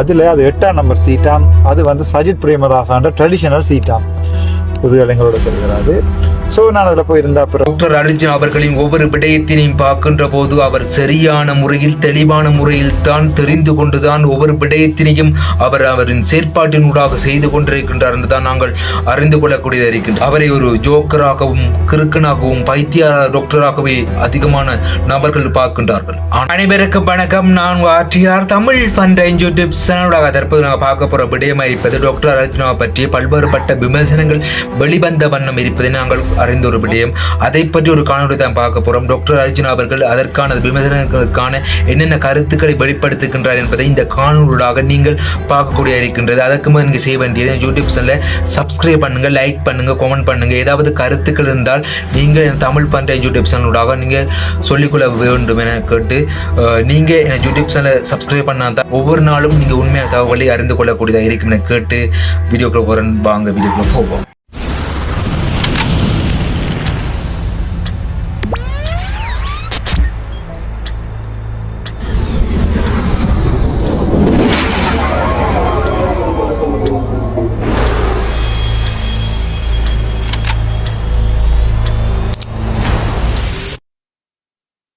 அதில் அது 8ஆம் நம்பர் சீட்டாம். அது வந்து சஜித் பிரேமதாசான்ற ட்ரெடிஷனல் சீட்டாம். புதுகலைங்களோட செல்கிறாரு. ஸோ நான் அதில் போயிருந்தா அப்புறம் டாக்டர் அர்ஜுன் அவர்களின் ஒவ்வொரு விடயத்தினையும் பார்க்கின்ற போது அவர் சரியான முறையில் தெளிவான முறையில் தான் தெரிந்து கொண்டுதான் ஒவ்வொரு விடயத்தினையும் அவரின் செயற்பாட்டினூடாக செய்து கொண்டிருக்கின்றார் என்று தான் நாங்கள் அறிந்து கொள்ளக்கூடியதாக இருக்கின்றார். அவரை ஒரு ஜோக்கராகவும் கிறுக்கனாகவும் பைத்திய டாக்டராகவே அதிகமான நபர்கள் பார்க்கின்றார்கள். அனைவருக்கும் வணக்கம். நான் ஆர்டிஆர் தமிழ் பண்ட யூடியூப் சேனலாக தற்போது நாங்கள் பார்க்க போற விடயமாக இருப்பது டாக்டர் அர்ஜுனாவை பற்றிய பல்வேறுபட்ட விமர்சனங்கள் வெளிவந்த வண்ணம் இருப்பதை நாங்கள் அறிந்த ஒரு விடயம். அதை பற்றி ஒரு காணொலி தான் பார்க்க போறோம். டாக்டர் அர்ஜுன் அவர்கள் அதற்கான விமர்சனங்களுக்கான என்னென்ன கருத்துக்களை வெளிப்படுத்துகின்றார் என்பதை இந்த காணொலியாக நீங்கள் பார்க்கக்கூடிய இருக்கின்றது. அதற்கு முதல் நீங்கள் செய்ய வேண்டியது யூடியூப் சேனலை சப்ஸ்கிரைப் பண்ணுங்க, லைக் பண்ணுங்க, கமெண்ட் பண்ணுங்க. ஏதாவது கருத்துக்கள் இருந்தால் நீங்கள் தமிழ் பண்ற யூடியூப் சேனலூடாக நீங்கள் சொல்லிக்கொள்ள வேண்டும் என கேட்டு நீங்க யூடியூப் சேனலை சப்ஸ்கிரைப் பண்ணாதான் ஒவ்வொரு நாளும் நீங்க உண்மையான தகவலை அறிந்து கொள்ளக்கூடியதாக இருக்கும் என கேட்டு வீடியோக்குள்ள போறேன். வாங்க வீடியோக்குள்ள போவோம்.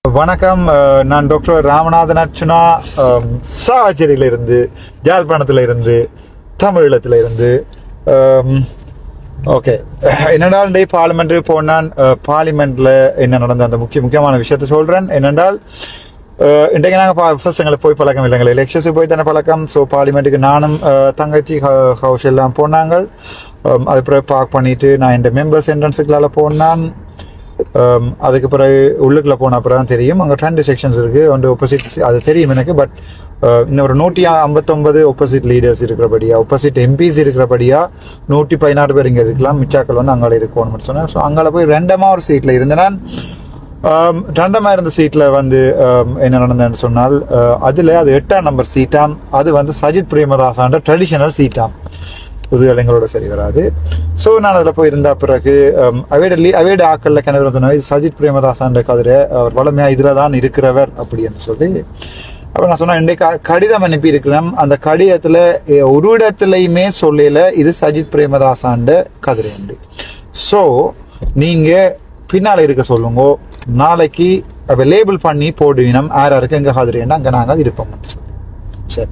வணக்கம். நான் டாக்டர் ராமநாதன் அர்ச்சுனா, சாவச்சேரியிலிருந்து, ஜாழ்ப்பாணத்தில் இருந்து, தமிழீழத்தில் இருந்து. ஓகே, என்னென்றால் டே பார்லிமெண்ட்ரி போனான். பார்லிமெண்ட்ல என்ன நடந்த அந்த முக்கியமான விஷயத்த சொல்றேன். என்னென்றால் இன்றைக்கு நாங்கள் ஃபர்ஸ்ட் எங்களுக்கு போய் பழக்கம் இல்லைங்களா, எலெக்ஷன்ஸுக்கு போய் தானே பழக்கம். ஸோ பார்லிமெண்ட்டுக்கு நானும் தங்கச்சி ஹவுஸ் எல்லாம் போனாங்க. அது பிறகு பார்க் பண்ணிட்டு நான் இந்த மெம்பர்ஸ் என்ட்ரன்ஸுக்குள்ளால போனான். அதுக்கு பிறகு உள்ளுக்குள்ள போன அப்புறம் தான் தெரியும் அங்கே 2 செக்ஷன்ஸ் இருக்கு. ஒன்று ஒப்போசிட், அது தெரியும் எனக்கு. பட் இன்னொரு 159 ஒப்போசிட் லீடர்ஸ் இருக்கிறபடியா, ஒப்போசிட் எம்பிஸ் இருக்கிறபடியா 116 பேர் இங்கே இருக்கலாம். மிச்சாக்கள் வந்து அங்கே இருக்கணும்னு சொன்னேன். ஸோ அங்கே போய் ரெண்டமாக ஒரு சீட்டில் இருந்தேன். ரெண்டமாக இருந்த சீட்டில் வந்து என்ன நடந்ததுன்னு சொன்னால் அதில் அது 8ஆம் நம்பர் சீட்டாம். அது வந்து சஜித் பிரேமதாசான்ற ட்ரெடிஷனல் சீட்டாம். புதுகலைங்களோட சரி வராது. ஸோ நான் அதில் போயிருந்தா பிறகு அவையோட ஆக்கல்ல கிணறு இது சஜித் பிரேமதாசான்ற கதிரை அவர் வளமையாக இதில் தான் இருக்கிறவர் அப்படின்னு சொல்லி அப்போ நான் சொன்னேன், இன்றைக்கு கடிதம் அனுப்பி இருக்கிறேன். அந்த கடிதத்தில் ஒரு இடத்துலையுமே சொல்லல இது சஜித் பிரேமதாசான்ற கதிரை உண்டு. ஸோ நீங்கள் பின்னால் இருக்க சொல்லுங்க, நாளைக்கு அவ லேபிள் பண்ணி போடுவினம் யாருக்கு எங்கே கதிரைன்னா அங்கே நாங்கள் இருப்போம்னு சொல்லி. சரி,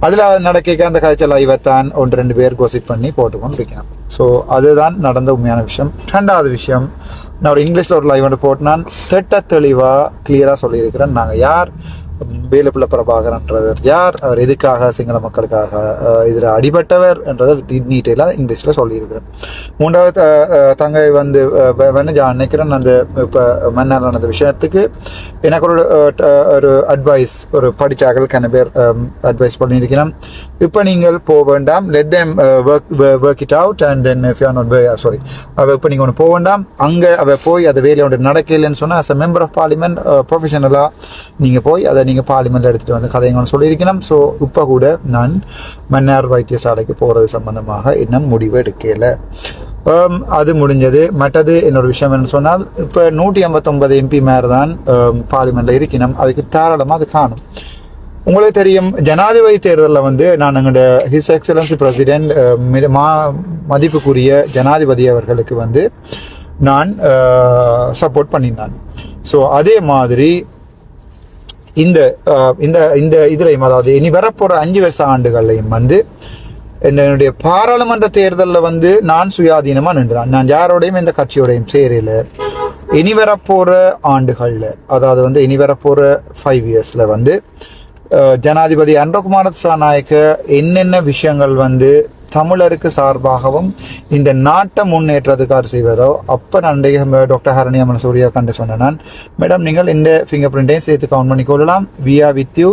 அதில் நடக்க அந்த காய்ச்சல் ஐவத்தான் 1-2 பேர் கோசிட் பண்ணி போட்டுக்கொண்டு இருக்கேன். ஸோ அதுதான் நடந்த உண்மையான விஷயம். 2வது விஷயம், நான் ஒரு இங்கிலீஷில் ஒரு லைவ் வந்து போட்டு திட்ட தெளிவாக கிளியராக சொல்லியிருக்கிறேன். நாங்கள் யார், வேலுப்பிள்ளை பிரபாகரன்றவர் யார், அவர் எதுக்காக சிங்கள மக்களுக்காக இதில் அடிபட்டவர் என்றதை டீட்டெயிலாக இங்கிலீஷில் சொல்லியிருக்கிறேன். 3வது தங்கை வந்து நினைக்கிறேன் அந்த இப்போ மன்னர் நடந்த விஷயத்துக்கு எனக்கு ஒரு அட்வைஸ், ஒரு படித்தாக்கள் கன பேர் அட்வைஸ் பண்ணியிருக்கிறேன். இப்போ நீங்கள் போக வேண்டாம், let them work it out and then if you are not sorry அவள் இப்போ நீங்கள் ஒன்று போக வேண்டாம். அங்கே அவள் போய் அதை வேலையை ஒன்று நடக்கலைன்னு சொன்னால் as a member of parliament ப்ரொஃபஷனலாக நீங்கள் போய் அதை நீங்கள் பார்லிமெண்ட் எடுத்துகிட்டு வந்து கதைங்கன்னு சொல்லியிருக்கணும். ஸோ இப்போ கூட நான் மன்னார் வைத்தியசாலைக்கு போகிறது சம்பந்தமாக இன்னும் முடிவு எடுக்கலை. அது முடிஞ்சது. மற்றது என்னோட விஷயம் என்ன சொன்னால், இப்போ 159 எம்பி மேர் தான் பார்லிமெண்ட்டில் இருக்கணும். அதுக்கு தாராளமாக அது காணும். உங்களுக்கு தெரியும், ஜனாதிபதி தேர்தலில் வந்து நான் எங்களோட ஹிஸ் எக்ஸலன்சி பிரசிடென்ட் மதிப்புக்குரிய ஜனாதிபதி அவர்களுக்கு வந்து நான் சப்போர்ட் பண்ணினான். ஸோ அதே மாதிரி இந்த இந்த இந்த இதுலையும், அதாவது இனி வரப்போற 5 வருஷ ஆண்டுகள்லையும் வந்து என்னுடைய பாராளுமன்ற தேர்தலில் வந்து நான் சுயாதீனமா நின்றான். நான் யாரோடையும் இந்த கட்சியோடையும் சேரல. இனி வரப்போற ஆண்டுகள்ல, அதாவது வந்து இனி வரப்போற 5 இயர்ஸ்ல வந்து ஜனாதிபதி அனுரகுமார திசாநாயக்க என்னென்ன விஷயங்கள் வந்து தமிழருக்கு சார்பாகவும் இந்த நாட்டை முன்னேற்றத்துக்காக செய்வதோ அப்போ நான் டாக்டர் ஹரணி அம்மன் சூர்யா கண்டு சொன்னேன், மேடம் நீங்கள் இந்த ஃபிங்கர் பிரிண்டையும் சேர்த்து கவுண்ட் பண்ணி கொள்ளலாம், வி ஆர் வித் யூ,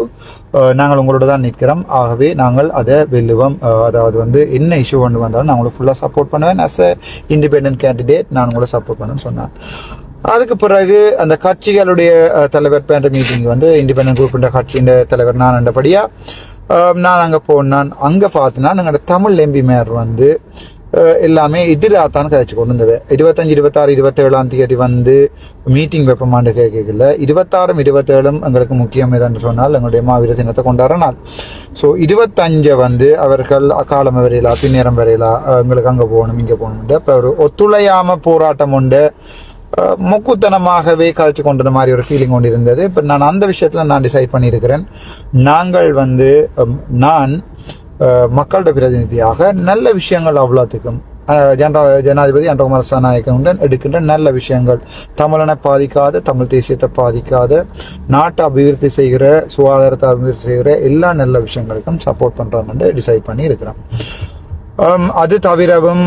நாங்கள் உங்களோட தான் நிற்கிறோம், ஆகவே நாங்கள் அதை வெல்லுவோம். அதாவது வந்து என்ன இஷ்யூ கொண்டு வந்தாலும் நான் உங்களுக்கு ஃபுல்லாக சப்போர்ட் பண்ணுவேன். அஸ் அ இண்டிபெண்டன்ட் கேண்டிடேட் நான் உங்களை சப்போர்ட் பண்ணுவேன்னு சொன்னேன். அதுக்கு பிறகு அந்த கட்சிகளுடைய தலைவர் பேண்ட மீட்டிங் வந்து இண்டிபெண்டன்ட் குரூப் கட்சியின் தலைவர் நான் அண்டபடியா நான் அங்கே போனான். அங்கே பார்த்தினா எங்களோட தமிழ் எம்பி மேயர் வந்து எல்லாமே எதிராகத்தான் கதைச்சு கொண்டு வந்தது. 25, 26, 27ஆம் தேதி வந்து மீட்டிங் வெப்பமாண்டு கேட்கல. 26, 27 எங்களுக்கு முக்கியம் எதுன்னு சொன்னால் எங்களுடைய மாவீர தினத்தை கொண்டாடுற நாள். ஸோ 25 வந்து அவர்கள் காலம் வரையிலா பின்னேறம் வரையிலா எங்களுக்கு அங்கே போகணும் இங்கே போகணும் இப்போ ஒரு ஒத்துழையாம போராட்டம் உண்டு முக்குத்தனமாகவே கதைச்சு கொண்டது மாதிரி ஒரு ஃபீலிங் கொண்டு இருந்தது. இப்போ நான் அந்த விஷயத்தில் நான் டிசைட் பண்ணியிருக்கிறேன். நாங்கள் வந்து நான் மக்களோட பிரதிநிதியாக நல்ல விஷயங்கள் அவ்வளோத்துக்கும் ஜனாதிபதி அன்றகுமார திசாநாயக்கவுடன் எடுக்கின்ற நல்ல விஷயங்கள், தமிழனை பாதிக்காத, தமிழ் தேசியத்தை பாதிக்காத, நாட்டை அபிவிருத்தி செய்கிற, சுகாதாரத்தை அபிவிருத்தி செய்கிற எல்லா நல்ல விஷயங்களுக்கும் சப்போர்ட் பண்ணுறாங்கன்னு டிசைட் பண்ணி இருக்கிறோம். அது தவிரவும்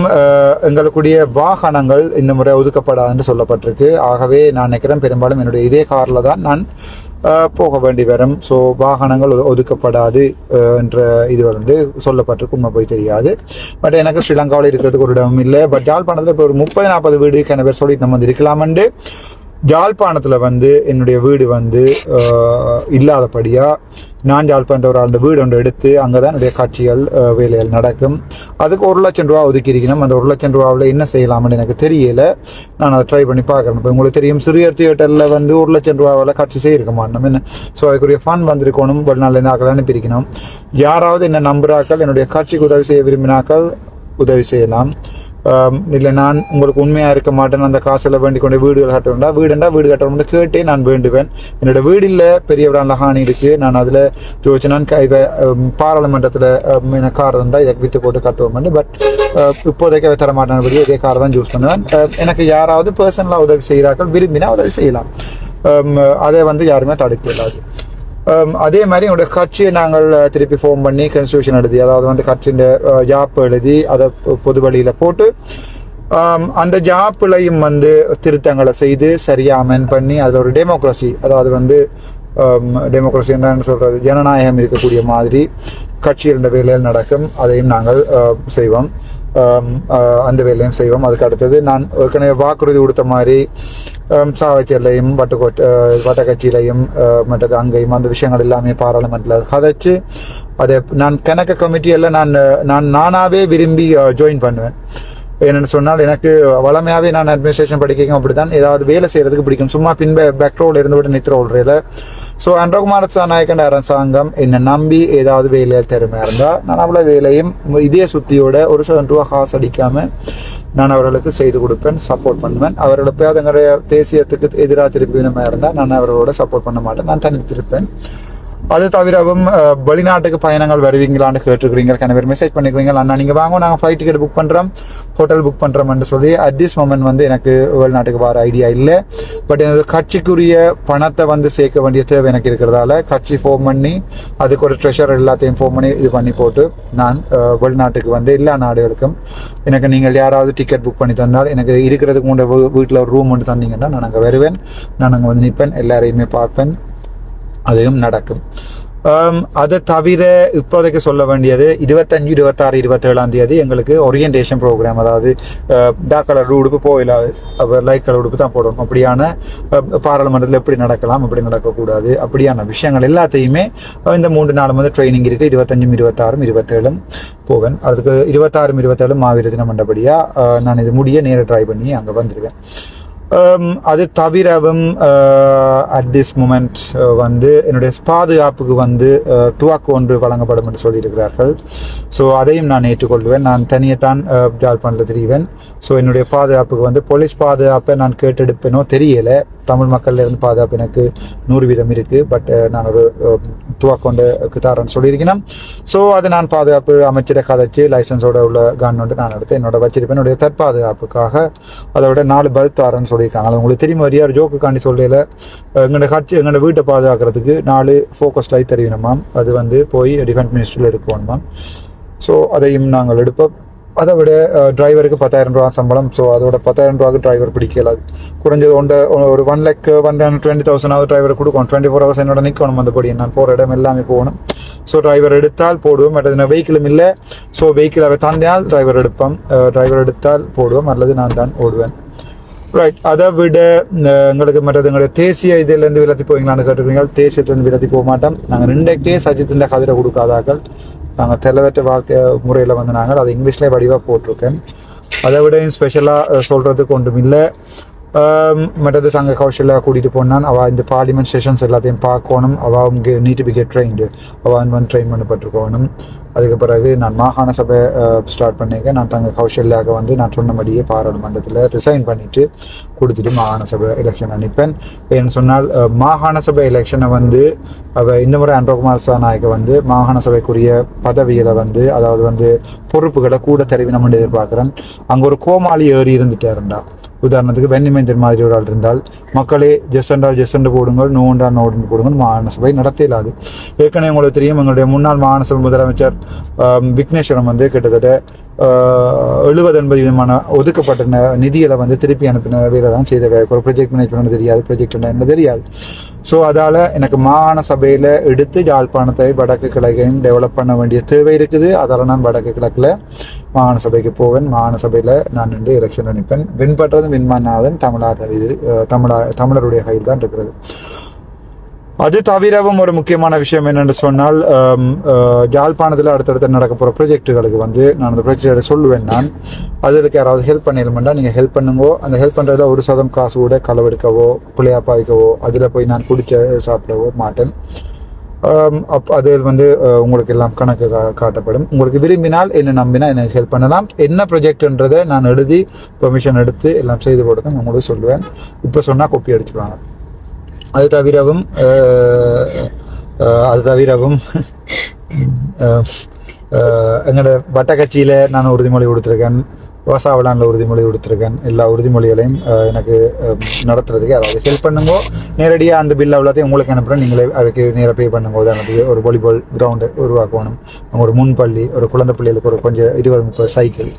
எங்களுடைய வாகனங்கள் இந்த முறை ஒதுக்கப்படாதுன்னு சொல்லப்பட்டிருக்கு. ஆகவே நான் நினைக்கிறேன் பெரும்பாலும் என்னுடைய இதே காரில் தான் நான் போக வேண்டி வரும். ஸோ வாகனங்கள் ஒதுக்கப்படாது என்ற இது வந்து சொல்லப்பட்டிருக்கு. உண்மை போய் தெரியாது. பட் எனக்கு ஸ்ரீலங்காவில் இருக்கிறதுக்கு ஒரு இடமும் இல்லை. பட் யாழ்ப்பாணத்தில் இப்போ ஒரு 30-40 வீடு பேர் சொல்லிட்டு நம்ம வந்து இருக்கலாமண்டு. யாழ்ப்பாணத்தில் வந்து என்னுடைய வீடு வந்து இல்லாதபடியா நான் யாழ்ப்பாணத்தை ஒரு ஆண்டு வீடு ஒன்று எடுத்து அங்கே தான் என்னுடைய காட்சிகள் வேலைகள் நடக்கும். அதுக்கு 1 லட்சம் ரூபா ஒதுக்கி இருக்கணும். அந்த 1 லட்சம் ரூபாவில் என்ன செய்யலாம்னு எனக்கு தெரியல. நான் அதை ட்ரை பண்ணி பார்க்குறேன். இப்போ உங்களுக்கு தெரியும் சிறியர் தியேட்டரில் வந்து 1 லட்சம் ரூபாவில் காட்சி செய்யிருக்க மாட்டோம் என்ன. ஸோ அதுக்குரிய ஃபண்ட் வந்திருக்கணும். வெளிநாட்டிலேருந்து ஆக்கள் அனுப்பியிருக்கணும். யாராவது என்ன நம்புறாக்கள் என்னுடைய காட்சிக்கு உதவி செய்ய விரும்பினாக்கள் உதவி செய்யலாம். இல்லை நான் உங்களுக்கு உண்மையாக இருக்க மாட்டேன், அந்த காசில் வேண்டி கொண்டு வீடுகள் கட்ட வீடு கட்டணும்னு கேட்டே நான் வேண்டுவேன். என்னோட வீடில் பெரிய ஹானி இருக்குது. நான் அதில் ஜோதிச்சு நான் பாராளுமன்றத்தில் எனக்கு கார் இருந்தால் இதை விட்டு போட்டு கட்டுவோம். பட் இப்போதைக்கு தர மாட்டேன், இதே காரை தான் சூஸ் பண்ணுவேன். எனக்கு யாராவது பர்சனலாக உதவி செய்கிறார்கள் விரும்பினா உதவி செய்யலாம். அதை வந்து யாருமே தடுக்க இல்லாது. அதே மாதிரி என்னுடைய கட்சியை நாங்கள் திருப்பி ஃபார்ம் பண்ணி கான்ஸ்டியூஷன் எழுதி, அதாவது வந்து கட்சியின் ஜாப் எழுதி அதை பொது வழியில் போட்டு அந்த ஜாப்லையும் வந்து திருத்தங்களை செய்து சரியாக அமெண்ட் பண்ணி அதில் ஒரு டெமோக்ரஸி, அதாவது வந்து டெமோக்ரஸி என்னன்னு சொல்கிறது, ஜனநாயகம் இருக்கக்கூடிய மாதிரி கட்சிகளின் வேலையில் நடக்கும். அதையும் நாங்கள் செய்வோம். அந்த வேலையும் செய்வோம். அதுக்கு அடுத்தது நான் ஏற்கனவே வாக்குறுதி கொடுத்த மாதிரி சாவச்சேரிலையும் வட்டக்கட்சியிலையும் மற்றது அங்கேயும் அந்த விஷயங்கள் எல்லாமே பாராளுமன்றத்தில் கதைச்சு அதை நான் கணக்கு கமிட்டியில் நானாகவே விரும்பி ஜாயின் பண்ணுவேன். என்னென்னு சொன்னால் எனக்கு வளமையாகவே நான் அட்மினிஸ்ட்ரேஷன் படிக்க அப்படிதான் ஏதாவது வேலை செய்யறதுக்கு பிடிக்கும். சும்மா பேக் ரோல் இருந்துவிட்டு நித்திர ஓடுறதுல. ஸோ அன்றகுமார திசாநாயக்கன் அரசாங்கம் என்னை நம்பி ஏதாவது வேலையில் திறமையாக இருந்தால் நான் அவ்வளோ வேலையும் இதே சுத்தியோட ஒரு ₹1 காசு அடிக்காமல் நான் அவர்களுக்கு செய்து கொடுப்பேன், சப்போர்ட் பண்ணுவேன். அவர்களுக்கு அதுங்களுடைய தேசியத்துக்கு எதிராக திருப்பினமாக இருந்தால் நான் அவர்களோட சப்போர்ட் பண்ண மாட்டேன், நான் தனித்திருப்பேன். அது தவிரவும் வெளிநாட்டுக்கு பயணங்கள் வருவீங்களான்னு கேட்டுருக்கிறீங்க. பேர் மெசேஜ் பண்ணிக்கிறீங்க, அண்ணா நீங்கள் வாங்க நாங்கள் ஃப்ளைட் டிக்கெட் புக் பண்ணுறோம், ஹோட்டல் புக் பண்ணுறோம்னு சொல்லி. அட் திஸ் மொமெண்ட் வந்து எனக்கு வெளிநாட்டுக்கு வர ஐடியா இல்லை. பட் எனக்கு கட்சிக்குரிய பணத்தை வந்து சேர்க்க வேண்டிய தேவை எனக்கு இருக்கிறதால கட்சி ஃபோன் பண்ணி அதுக்கு ஒரு ட்ரெஷர் எல்லாத்தையும் ஃபோன் பண்ணி இது பண்ணி போட்டு நான் வெளிநாட்டுக்கு வந்து எல்லா நாடுகளுக்கும் எனக்கு நீங்கள் யாராவது டிக்கெட் புக் பண்ணி தந்தால் எனக்கு இருக்கிறதுக்கு முன்னாடி வீட்டில் ஒரு ரூம் ஒன்று தந்தீங்கன்னா நான் அங்கே வருவேன், நான் அங்கே வந்து நிற்பேன், எல்லாரையுமே பார்ப்பேன், அதையும் நடக்கும். அதை தவிர இப்போதைக்கு சொல்ல வேண்டியது 25, 26, 27ஆம் தேதி எங்களுக்கு ஓரியன்டேஷன் ப்ரோக்ராம், அதாவது டார்க் கலர் உடுப்பு போயிடாது, லைட் கலர் உடுப்பு தான் போடணும். அப்படியான பாராளுமன்றத்தில் எப்படி நடக்கலாம், எப்படி நடக்கக்கூடாது, அப்படியான விஷயங்கள் எல்லாத்தையுமே இந்த 3 நாள் வந்து ட்ரைனிங் இருக்குது. 25, 26, 27 போவேன். அதுக்கு 26, 27 மாவீர தினம் மண்டபடியாக நான் இது முடிய நேர ட்ரை பண்ணி அங்கே வந்துடுவேன். அது தவிரவும் அட் திஸ் மூமெண்ட் வந்து என்னுடைய பாதுகாப்புக்கு வந்து துவாக்கு ஒன்று வழங்கப்படும் என்று சொல்லியிருக்கிறார்கள். ஸோ அதையும் நான் ஏற்றுக்கொள்வேன். நான் தனியைத்தான் யாழ்ப்பாணத்தில் தெரிவேன். ஸோ என்னுடைய பாதுகாப்புக்கு வந்து போலீஸ் பாதுகாப்பை நான் கேட்டெடுப்பேனோ தெரியலை. தமிழ் மக்கள்ல இருந்து பாதுகாப்பு எனக்கு 100% இருக்குது. பட் நான் ஒரு துவாக்கொண்டு தாரன்னு சொல்லியிருக்கேன். ஸோ அது நான் பாதுகாப்பு அமைச்சரை கதைச்சு லைசன்ஸோட உள்ள கன் வந்து நான் எடுத்து என்னோட வச்சிருப்பேன். என்னுடைய தற்பாதுகாப்புக்காக அதோட 4 பல்ப் தாரன்னு சொல்லியிருக்காங்க. அது உங்களுக்கு தெரியும், வரியா ஜோக்குக்காண்டி சொல்லல. எங்களோட வீட்டை பாதுகாக்கிறதுக்கு 4 ஃபோக்கஸ் லைட் தெரியணுமாம். அது வந்து போய் டிஃபென்ஸ் மினிஸ்ட்ரியில் எடுக்கணுமாம். ஸோ அதையும் நாங்கள் எடுப்போம். அதை விட டிரைவருக்கு 10,000 ரூபா சம்பளம். ஸோ அதோட 10,000 ரூபாய்க்கு டிரைவர் பிடிக்கலாது. குறைஞ்சது ஒரு 1,20,000 டிரைவர் கொடுக்கணும். 24 hours என்னோட நிற்கணும். அந்தபடி நான் போகிற இடம் எல்லாமே போகணும். ஸோ டிரைவர் எடுத்தால் போடுவோம், மற்றது நான் வெஹிக்கிளும் இல்லை. ஸோ வெஹிக்கிள் அவை தந்தால் டிரைவர் எடுப்போம், டிரைவர் எடுத்தால் போடுவோம், அல்லது நான் தான் ஓடுவேன். ரைட். அதை விட எங்களுக்கு மற்றது எங்களுடைய தேசிய இதிலேருந்து விலத்தி போவீங்களான்னு கேட்டுருக்கீங்க. தேசியத்திலேருந்து விலத்தி போக மாட்டோம். நாங்கள் 2 சஜித்தின் கதிரை கொடுக்காதாக்கள். நாங்கள் தெளிவற்ற வாழ்க்கை முறையில் வந்து நாங்கள் அதை இங்கிலீஷ்லேயே வடிவாக போட்டிருக்கேன். அதை விட ஸ்பெஷலாக சொல்கிறதுக்கு ஒன்றும் இல்லை. மற்றது தங்க கௌஷல்யா கூட்டிகிட்டு போனான். அவள் இந்த பார்லிமெண்ட் செஷன்ஸ் எல்லாத்தையும் பார்க்கணும். அவள் இங்கே need to be get trained. அவள் வந்து ட்ரெயின் பண்ணப்பட்டிருக்கணும். அதுக்கு பிறகு நான் மாகாண சபை ஸ்டார்ட் பண்ணியிருக்கேன். நான் தங்க கௌஷல்யாவுக்கு வந்து நான் சொன்னபடியே பாராளுமன்றத்தில் ரிசைன் பண்ணிவிட்டு கொடுத்துட்டு மாகாண சபை எலெக்ஷன் அனுப்பேன். ஏன்னு சொன்னால் மாகாண சபை எலெக்ஷனை வந்து அவள் இந்த முறை அன்றகுமார் சாநாயக்க வந்து மாகாண சபைக்குரிய பதவிகளை வந்து அதாவது வந்து பொறுப்புகளை கூட தெரிவினம் எதிர்பார்க்குறேன். அங்கே ஒரு கோமாளி ஏறி இருந்துட்டாருண்டா. உதாரணத்துக்கு பென்னிமேந்தர் மாதிரி ஒரு ஆள் இருந்தால் மக்களே ஜெஸ் என்று போடுங்கள், நோண்டால் நோடுன்னு போடுங்கள். மாகாண சபை நடத்த இயலாது. ஏற்கனவே உங்களுக்கு தெரியும், எங்களுடைய முன்னாள் மாகாண சபை முதலமைச்சர் விக்னேஸ்வரம் வந்து கிட்டத்தட்ட 70-80 விதமான ஒதுக்கப்பட்ட நிதிகளை வந்து திருப்பி அனுப்பின வேலை தான் செய்த ஒரு ப்ரொஜெக்ட் மேனேஜ்மெண்ட் தெரியாது, ப்ரொஜெக்ட் என்ன தெரியாது. ஸோ அதால் எனக்கு மாகாண சபையில் எடுத்து யாழ்ப்பாணத்தை வடக்கு கிழக்கையும் டெவலப் பண்ண வேண்டிய தேவை இருக்குது. அதால் நான் வடக்கு கிழக்கில் மாகாண சபைக்கு போவேன். மாகாண சபையில் நான் நின்று எலெக்ஷன் அனுப்பேன். வின் பண்ணுறது வின்மன்னாதன் தமிழருடைய கையில் தான் இருக்கிறது. அது தவிரவும் ஒரு முக்கியமான விஷயம் என்னென்று சொன்னால் யாழ்ப்பாணத்தில் அடுத்தடுத்து நடக்க போகிற ப்ராஜெக்டுகளுக்கு வந்து நான் அந்த ப்ராஜெக்டை சொல்லுவேன். நான் அதுக்கு யாராவது ஹெல்ப் பண்ணிடணும்னா நீங்கள் ஹெல்ப் பண்ணுங்கோ. அந்த ஹெல்ப் பண்ணுறதுல 1% காசு கூட களவெடுக்கவோ பிள்ளையாப்பா வைக்கவோ அதில் போய் நான் குடிச்ச சாப்பிடவோ மாட்டேன். அதில் வந்து உங்களுக்கு எல்லாம் கணக்கு காட்டப்படும். உங்களுக்கு விரும்பினால் என்ன நம்பினா எனக்கு ஹெல்ப் பண்ணலாம். என்ன ப்ராஜெக்ட்ன்றதை நான் எழுதி பெர்மிஷன் எடுத்து எல்லாம் செய்து கொடுத்து உங்களுக்கு சொல்லுவேன். இப்போ சொன்னால் கொப்பி அடிச்சுடுவாங்க. அது தவிரவும் எங்களோட வட்டக்கட்சியில் நான் உறுதிமொழி கொடுத்துருக்கேன். வசாவளானில் உறுதிமொழி கொடுத்துருக்கேன். எல்லா உறுதிமொழிகளையும் எனக்கு நடத்துறதுக்கு யாராவது ஹெல்ப் பண்ணுங்கோ. நேரடியாக அந்த பில் அவ்வளோத்தையும் உங்களுக்கு அனுப்புகிறேன். நீங்களே அதுக்கு நேராக பே பண்ணுங்க. உதாரணத்துக்கு ஒரு வாலிபால் கிரவுண்டு உருவாக்கணும், ஒரு முன்பள்ளி, ஒரு குழந்தை பிள்ளைகளுக்கு ஒரு கொஞ்சம் 20-30 சைக்கிள்,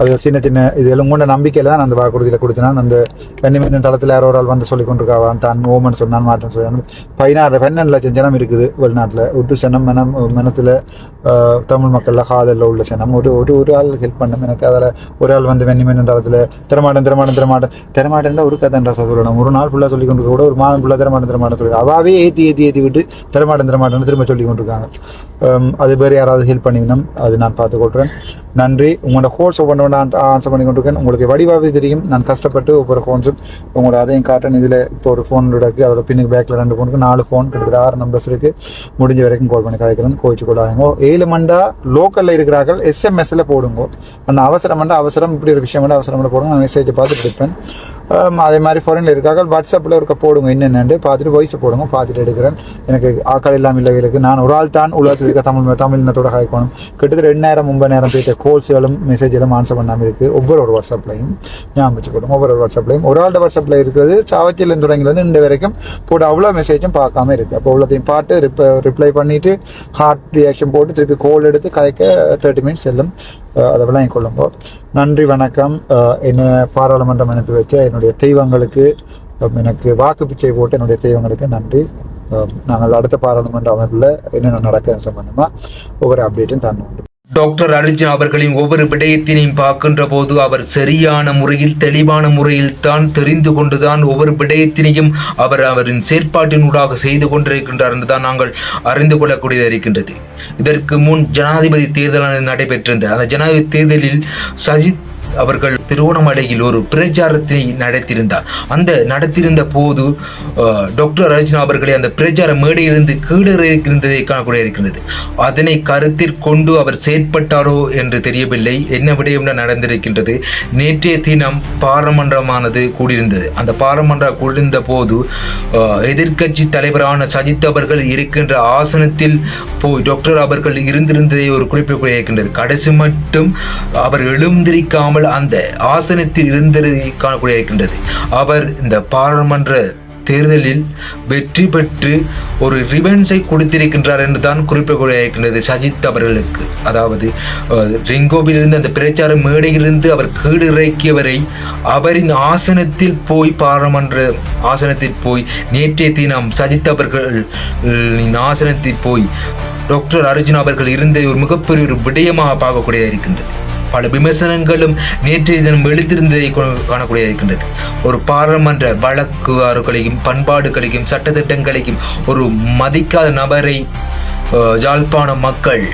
அது சின்ன சின்ன இது எல்லாம் உங்களோட நம்பிக்கையில் தான் அந்த வாக்குறுதியில் கொடுத்தினான். அந்த பெண்ணிமின் தளத்தில் யாரோ ஒரு ஆள் வந்து சொல்லி கொண்டிருக்காவான் தான் ஓமன் சொன்னான் மாட்டேன்னு சொல்லி 12 லட்சம் ஜனம் இருக்குது வெளிநாட்டில். ஒரு சனம் மனத்தில் தமிழ் மக்களில் காதலில் உள்ள சனம் ஒரு ஆள் ஹெல்ப் பண்ணும் எனக்கு. அதில் ஒரு ஆள் வந்து வெண்ணிமின் தளத்தில் திறமாட்டேன் ஒரு கதைன்ற சொல்லணும். ஒரு நாள் ஃபுல்லாக சொல்லி கொண்டு கூட ஒரு மாதம் ஃபுல்லாக திறமாட்டம் சொல்லி அவாவே ஏற்றி விட்டு திறமாட்டம் திரும்ப சொல்லி கொண்டிருக்காங்க. அது பேர் யாராவது ஹெல்ப் பண்ணிக்கணும். அது நான் பார்த்துக்கொள்கிறேன். நன்றி. உங்களோட கோர்ஸ் ஒவ்வொன்று ஆன்சர் பண்ணி கொண்டிருக்கேன். உங்களுக்கு வடிவாகவே தெரியும் நான் கஷ்டப்பட்டு ஒவ்வொரு ஃபோன்ஸும் உங்களோட அதையும் காட்டுறேன். இதில் இப்போ ஒரு ஃபோன் இருக்குது, அதோட பின்னுக்கு பேக்கில் 2 ஃபோனுக்கு 4 ஃபோன் கிட்டத்தட்ட 6 நம்பர்ஸ் இருக்குது. முடிஞ்ச வரைக்கும் கால் பண்ணி கதைக்கிறேன். கோவிச்சு கொள்ளாதீங்க. 7 மண்டா லோக்கலில் இருக்கிறார்கள் எஸ்எம்எஸ்ல போடுங்க. ஆனால் அவசரம் இப்படி ஒரு விஷயம் அவசரம் போடுங்க. நான் மெசேஜை பார்த்துட்டு இருப்பேன். அதே மாதிரி ஃபாரினில் இருக்கார்கள் வாட்ஸ்அப்பில் இருக்க போடுங்க. என்னென்னு பார்த்துட்டு வாய்ஸை போடுங்க. பார்த்துட்டு எடுக்கிறேன். எனக்கு ஆக்கள் இல்லாமல் இல்லைகளுக்கு நான் ஒரு ஆள் தான் உலகத்தில் இருக்க தமிழினத்தோட காய்க்கணும். கிட்டத்தட்ட 2,000-3,000 பேர் கோல்ஸ்களும் மெசேஜெல்லாம் ஆன்சர் பண்ணாமல் இருக்குது. ஒவ்வொரு வாட்ஸ்அப்லையும் ஞாபகம் வச்சுக்கணும். ஒவ்வொரு வாட்ஸ்அப்லையும் ஒரு ஆள்ட வாட்ஸ்அப்பில் இருக்கிறது சாவச்சிலேருந்து தொடங்கிலேருந்து இந்த வரைக்கும் போட்டு அவ்வளோ மெசேஜும் பார்க்காம இருக்குது. அப்போ அவ்வளோத்தையும் பார்த்து ரிப்ளை பண்ணிவிட்டு ஹார்ட் ரியாக்ஷன் போட்டு திருப்பி கோல் எடுத்து கதைக்க 30 மினிட்ஸ் செல்லும். அதெல்லாம் கொள்ளுங்க. நன்றி, வணக்கம். என்னை பாராளுமன்றம் அனுப்பி வச்ச என்னுடைய தெய்வங்களுக்கு, எனக்கு வாக்கு பிச்சை போட்டு என்னுடைய தெய்வங்களுக்கு நன்றி. நாங்கள் அடுத்த பாராளுமன்ற அமர்வில் என்னென்ன நடக்க சம்பந்தமாக ஒவ்வொரு அப்டேட்டும் தரணும். டாக்டர் அர்ஜுன் அவர்களின் ஒவ்வொரு விடயத்தினையும் பார்க்கின்ற போது அவர் சரியான முறையில் தெளிவான முறையில் தான் தெரிந்து கொண்டுதான் ஒவ்வொரு விடயத்தினையும் அவரின் செயற்பாட்டினூடாக செய்து கொண்டிருக்கின்றார் என்றுதான் நாங்கள் அறிந்து கொள்ளக்கூடியதாக இருக்கின்றது. இதற்கு முன் ஜனாதிபதி தேர்தல் நடைபெற்றிருந்த அந்த ஜனாதிபதி தேர்தலில் சஜித் அவர்கள் திருவோணமலையில் ஒரு பிரச்சாரத்தை நடத்தியிருந்த போது டாக்டர் அர்ஜுன் அவர்களை அந்த பிரச்சார மேடையிலிருந்து கீழிருந்ததை காணக்கூடிய இருக்கின்றது. அதனை கருத்தில் கொண்டு அவர் செயற்பட்டாரோ என்று தெரியவில்லை. என்ன விடயம் நடந்திருக்கின்றது. நேற்றைய தினம் பாராளுமன்றமானது கூடியிருந்தது. அந்த பாராளுமன்றம் கூடியிருந்த போது எதிர்க்கட்சி தலைவரான சஜித் அவர்கள் இருக்கின்ற ஆசனத்தில் போய் டாக்டர் அவர்கள் இருந்திருந்ததை ஒரு குறிப்பிடக்கூடிய இருக்கின்றது. கடைசி மட்டும் அவர் எழுந்திருக்காமல் அந்த ஆசனத்தில் இருந்ததை காணக்கூடிய இருக்கின்றது. அவர் இந்த பாராளுமன்ற தேர்தலில் வெற்றி பெற்று ஒரு ரிவென்ஸை கொடுத்திருக்கின்றார் என்று தான் குறிப்பிடக்கூடிய இருக்கின்றது சஜித் அவர்களுக்கு. அதாவது ரிங்கோவில் இருந்து அந்த பிரச்சார மேடையிலிருந்து அவர் கீழிறக்கியவரை அவரின் ஆசனத்தில் போய் பாராளுமன்ற ஆசனத்தில் போய் நேற்றைய தினம் சஜித் அவர்களின் ஆசனத்தில் போய் டாக்டர் அர்ஜுன் அவர்கள் இருந்த ஒரு மிகப்பெரிய ஒரு விடயமாக பார்க்கக்கூடிய இருக்கின்றது. பல விமர்சனங்களும் நேற்றைய தினம் எழுதியிருந்ததை காணக்கூடிய இருக்கின்றது. ஒரு பாராளுமன்ற வழக்குகளையும் பண்பாடுகளையும் சட்டத்திட்டங்களையும் ஒரு மதிக்காத நபரை யாழ்ப்பாண மக்கள்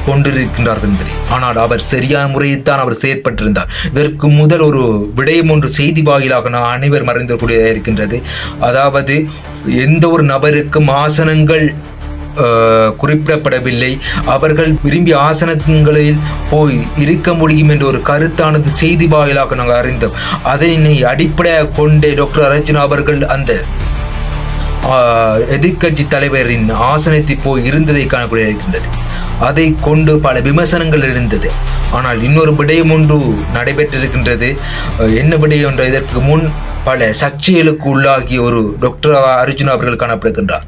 கொண்டிருக்கின்றார்கள் என்பதை. ஆனால் அவர் சரியான முறையில் தான் அவர் செயற்பட்டிருந்தார். இதற்கு முதல் ஒரு விடயம் ஒன்று செய்தி வாயிலாக அனைவர் மறைந்திருக்கக்கூடியதாக இருக்கின்றது. அதாவது எந்த ஒரு நபருக்கும் ஆசனங்கள் குறிப்பிடப்படவில்லை. அவர்கள் விரும்பிய ஆசனங்களில் போய் இருக்க முடியும் என்ற ஒரு கருத்தானது செய்தி வாயிலாக நாங்கள் அறிந்தோம். அதனை அடிப்படையாக கொண்டே டாக்டர் அர்ஜுனா அவர்கள் அந்த எதிர்கட்சி தலைவரின் ஆசனத்தை போய் இருந்ததை காணக்கூடிய இருக்கின்றது. அதை கொண்டு பல விமர்சனங்கள் இருந்தது. ஆனால் இன்னொரு விடயம் ஒன்று நடைபெற்றிருக்கின்றது. என்ன விடயம் என்ற இதற்கு முன் பல சர்ச்சைகளுக்கு உள்ளாகிய ஒரு டாக்டர் அர்ஜுனா அவர்கள் காணப்படுகின்றார்.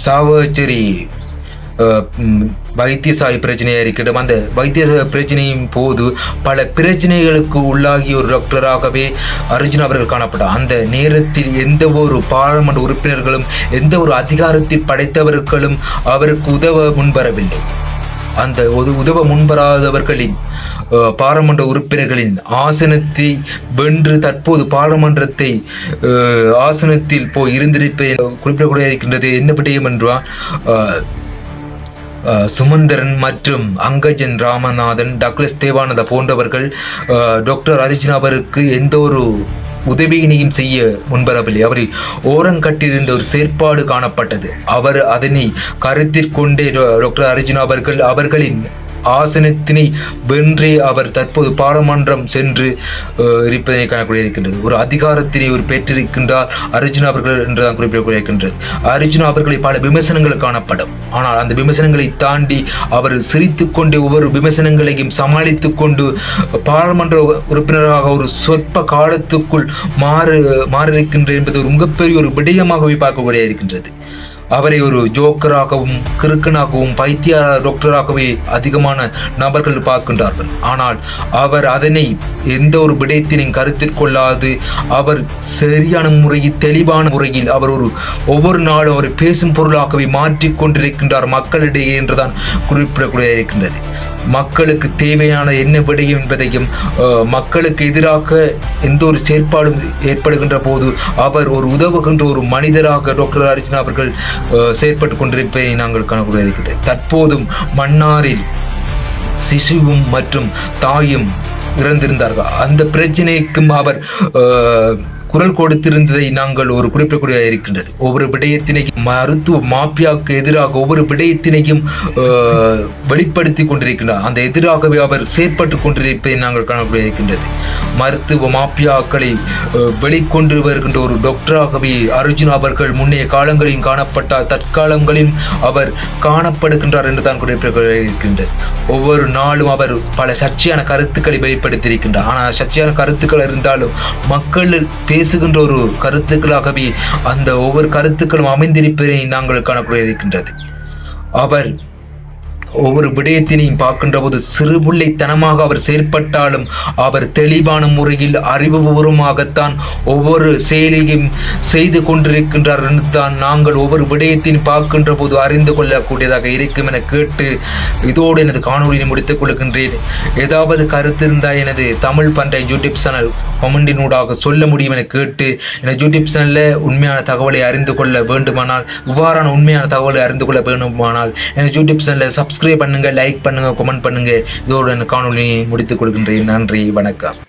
சாவச்சேரி வைத்தியசாலை பிரச்சனையாக இருக்கட்டும், அந்த வைத்திய பிரச்சனையின் போது பல பிரச்சனைகளுக்கு உள்ளாகிய ஒரு டாக்டராகவே அர்ஜுன் அவர்கள் காணப்பட்டார். அந்த நேரத்தில் எந்த ஒரு பாராளுமன்ற உறுப்பினர்களும் எந்த ஒரு அதிகாரத்தில் படைத்தவர்களும் அவருக்கு உதவ முன்வரவில்லை. அந்த உதவ முன்வராதவர்களின் பாராளுமன்ற உறுப்பினர்களின் ஆசனத்தை வென்று தற்போது பாராளுமன்றத்தை ஆசனத்தில் போய் இருந்திருப்பதை குறிப்பிடக்கூடிய இருக்கின்றது. என்ன விடயம் என்றால் சுமந்திரன் மற்றும் அங்கஜன் ராமநாதன், டக்ளஸ் தேவானந்தா போன்றவர்கள் டாக்டர் அர்ஜுனா அவருக்கு எந்த ஒரு உதவியினையும் செய்ய முன்வரவில்லை. அவரை ஓரங்கட்டியிருந்த ஒரு செயற்பாடு காணப்பட்டது. அவர் அதனை கருத்தில் கொண்டே டாக்டர் அர்ஜுனா அவர்களின் ஆசனத்தினை வென்றே அவர் தற்போது பாராளுமன்றம் சென்று இருப்பதை காணக்கூடிய இருக்கின்றது. ஒரு அதிகாரத்தினை ஒரு பெற்றிருக்கின்றார் அர்ஜுனா அவர்கள் என்றுதான் குறிப்பிடக்கூடிய இருக்கின்றது. அர்ஜுனா அவர்களை பல விமர்சனங்கள் காணப்படும். ஆனால் அந்த விமர்சனங்களை தாண்டி அவர் சிரித்து கொண்டு ஒவ்வொரு விமர்சனங்களையும் சமாளித்துக் கொண்டு பாராளுமன்ற உறுப்பினராக ஒரு சொற்ப காலத்துக்குள் மாறியிருக்கின்றது என்பது ஒரு மிகப்பெரிய ஒரு விடயமாகவே பார்க்கக்கூடிய இருக்கின்றது. அவரை ஒரு ஜோக்கராகவும் கிறுக்கனாகவும் பைத்திய டாக்டராகவே அதிகமான நபர்கள் பார்க்கின்றார்கள். ஆனால் அவர் அதனை எந்த ஒரு விடயத்தினையும் கருத்தில் கொள்ளாது அவர் சரியான முறையில் தெளிவான முறையில் அவர் ஒவ்வொரு நாளும் அவர் பேசும் பொருளாகவே மாற்றிக்கொண்டிருக்கின்றார் மக்களிடையே என்றுதான் குறிப்பிடக்கூடிய இருக்கின்றது. மக்களுக்கு தேவையான என்ன விடயம் என்பதையும் மக்களுக்கு எதிராக எந்த ஒரு செயற்பாடும் ஏற்படுகின்ற போது அவர் ஒரு உதவுகின்ற ஒரு மனிதராக டாக்டர் அர்ஜுனா அவர்கள் செயற்பட்டு கொண்டிருப்பதை நாங்கள் காணக்கூடிய இருக்கிறது. தற்போதும் மன்னாரில் சிசுவும் மற்றும் தாயும் இறந்திருந்தார்கள். அந்த பிரச்சனைக்கும் அவர் குரல் கொடுத்திருந்ததை நாங்கள் ஒரு குறிப்பிடக்கூடிய இருக்கின்றது. ஒவ்வொரு விடயத்தினையும் மருத்துவ மாபியாவுக்கு எதிராக ஒவ்வொரு விடயத்தினையும் வெளிப்படுத்தி கொண்டிருக்கின்றார். அந்த எதிராகவே அவர் செயற்பட்டு கொண்டிருப்பதை நாங்கள் காணக்கூடிய இருக்கின்றது. மருத்துவ மாபியாக்களை வெளிக்கொண்டு வருகின்ற ஒரு டாக்டராகவே அர்ஜுனா அவர்கள் முன்னைய காலங்களில் காணப்பட்டார், தற்காலங்களில் அவர் காணப்படுகின்றார் என்று தான் குறிப்பிடப்படுகின்றது. ஒவ்வொரு நாளும் அவர் பல சர்ச்சையான கருத்துக்களை வெளிப்படுத்தியிருக்கின்றார். ஆனால் சர்ச்சையான கருத்துக்கள் இருந்தாலும் மக்கள் பேசுகின்ற ஒரு கருத்துக்களாகவே அந்த ஒவ்வொரு கருத்துக்களும் அமைந்திருப்பதை நாங்கள் காணக்கூடிய இருக்கின்றது. அவர் ஒவ்வொரு விடயத்தினையும் பார்க்கின்ற போது சிறுபுள்ளைத்தனமாக அவர் செயற்பட்டாலும் அவர் தெளிவான முறையில் அறிவுபூர்வமாகத்தான் ஒவ்வொரு செயலையும் செய்து கொண்டிருக்கின்றார் என்று தான் நாங்கள் ஒவ்வொரு விடயத்தையும் பார்க்கின்ற போது அறிந்து கொள்ளக்கூடியதாக இருக்கும் என கேட்டு இதோடு எனது காணொலியை முடித்துக் கொள்கின்றேன். ஏதாவது கருத்து இருந்தால் எனது தமிழ் பண்டைய யூடியூப் சேனல் கமெண்டினூடாக சொல்ல முடியும் என கேட்டு எனது யூடியூப் சேனலில் உண்மையான தகவலை அறிந்து கொள்ள வேண்டுமானால், இவ்வாறான உண்மையான தகவலை அறிந்து கொள்ள வேண்டுமானால் எனது யூடியூப் சேனலை சப்ஸ்கிரைப் பண்ணுங்க, லைக் பண்ணுங்க, கமெண்ட் பண்ணுங்க. இதோடு காணொலியை முடித்துக் கொள்கின்றேன். நன்றி, வணக்கம்.